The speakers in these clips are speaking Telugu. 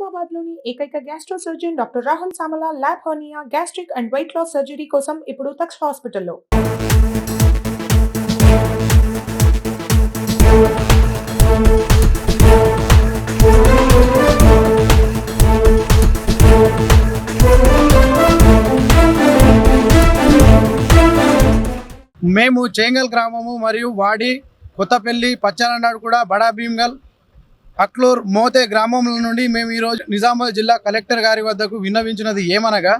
నిజామాబాద్లోని ఏకైక gastro surgeon doctor Rahul Samala lab hernia gastric and weight loss surgery కోసం ఇప్పుడు తక్ష హాస్పిటల్లో. మేము చేంగల్ గ్రామము మరియు వాడి కొత్తపల్లి పచ్చాలనాడు కూడా బడా భీమ్గల్ అక్లూర్ మోతే గ్రామముల నుండి మేము ఈరోజు నిజామాబాద్ జిల్లా కలెక్టర్ గారి వద్దకు విన్నవించినది ఏమనగా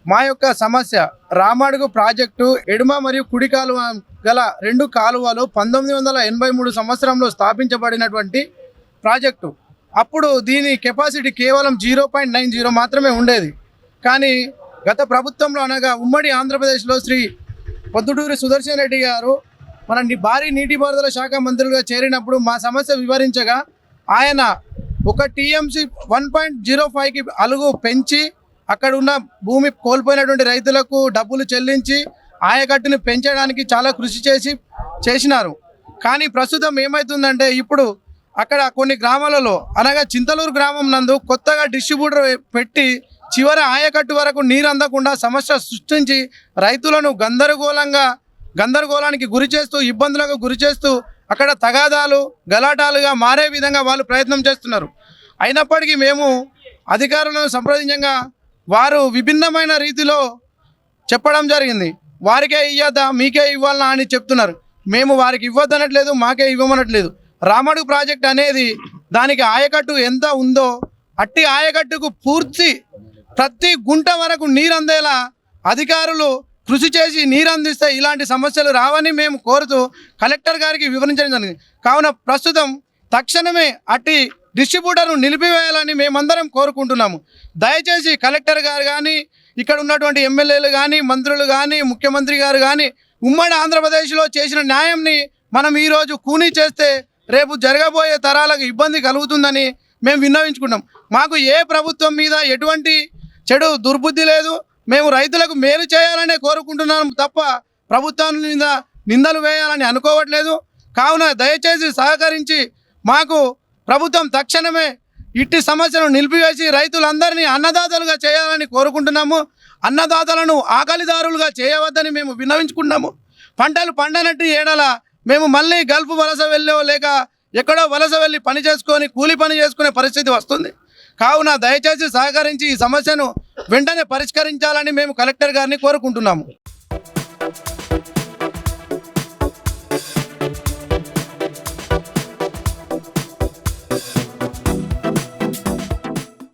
మా యొక్క సమస్య రామడుగు ప్రాజెక్టు ఎడమ మరియు కుడి కాలువ గల రెండు కాలువలు 1983 సంవత్సరంలో స్థాపించబడినటువంటి ప్రాజెక్టు. అప్పుడు దీని కెపాసిటీ కేవలం 0.90 మాత్రమే ఉండేది. కానీ గత ప్రభుత్వంలో అనగా ఉమ్మడి ఆంధ్రప్రదేశ్లో శ్రీ పొద్దుటూరి సుదర్శన్ రెడ్డి గారు మన భారీ నీటిపారుదల శాఖ మంత్రులుగా చేరినప్పుడు మా సమస్య వివరించగా ఆయన ఒక టీఎంసీ 1.05కి అలుగు పెంచి అక్కడ ఉన్న భూమి కోల్పోయినటువంటి రైతులకు డబ్బులు చెల్లించి ఆయకట్టుని పెంచడానికి చాలా కృషి చేసినారు. కానీ ప్రస్తుతం ఏమవుతుందంటే ఇప్పుడు అక్కడ కొన్ని గ్రామాలలో అనగా చింతలూరు గ్రామం నందు కొత్తగా డిస్ట్రిబ్యూటర్ పెట్టి చివరి ఆయకట్టు వరకు నీరు అందకుండా సమస్య సృష్టించి రైతులను గందరగోళానికి గురి చేస్తూ ఇబ్బందులకు గురి చేస్తూ అక్కడ తగాదాలు గలాటాలుగా మారే విధంగా వాళ్ళు ప్రయత్నం చేస్తున్నారు. అయినప్పటికీ మేము అధికారులను సంప్రదించగా వారు విభిన్నమైన రీతిలో చెప్పడం జరిగింది. వారికే ఇవ్వద్దా మీకే ఇవ్వాలనా అని చెప్తున్నారు. మేము వారికి ఇవ్వద్దనట్లేదు, మాకే ఇవ్వమనట్లేదు. రామడుగు ప్రాజెక్ట్ అనేది దానికి ఆయకట్టు ఎంత ఉందో అట్టి ఆయకట్టుకు ప్రతి గుంట వరకు నీరు అందేలా అధికారులు కృషి చేసి నీరు అందిస్తే ఇలాంటి సమస్యలు రావని మేము కోరుతూ కలెక్టర్ గారికి వివరించడం జరిగింది. కావున ప్రస్తుతం తక్షణమే అట్టి డిస్ట్రిబ్యూటర్ను నిలిపివేయాలని మేమందరం కోరుకుంటున్నాము. దయచేసి కలెక్టర్ గారు కానీ ఇక్కడ ఉన్నటువంటి ఎమ్మెల్యేలు కానీ మంత్రులు కానీ ముఖ్యమంత్రి గారు కానీ ఉమ్మడి ఆంధ్రప్రదేశ్లో చేసిన న్యాయంని మనం ఈరోజు కూనీ చేస్తే రేపు జరగబోయే తరాలకు ఇబ్బంది కలుగుతుందని మేము విన్నవించుకుంటాం. మాకు ఏ ప్రభుత్వం మీద ఎటువంటి చెడు దుర్బుద్ధి లేదు. మేము రైతులకు మేలు చేయాలనే కోరుకుంటున్నాము తప్ప ప్రభుత్వం మీద నిందలు వేయాలని అనుకోవట్లేదు. కావున దయచేసి సహకరించి మాకు ప్రభుత్వం తక్షణమే ఇట్టి సమస్యను నిలిపివేసి రైతులందరినీ అన్నదాతలుగా చేయాలని కోరుకుంటున్నాము. అన్నదాతలను ఆకలిదారులుగా చేయవద్దని మేము విన్నవించుకుంటున్నాము. పంటలు పండనట్టు ఏడల మేము మళ్ళీ గల్ఫ్ వలస వెళ్ళో లేక ఎక్కడో వలస వెళ్ళి పని చేసుకొని కూలి పని చేసుకునే పరిస్థితి వస్తుంది. కావున దయచేసి సహకరించి ఈ సమస్యను వెంటనే పరిష్కరించాలని మేము కలెక్టర్ గారిని కోరుకుంటున్నాము.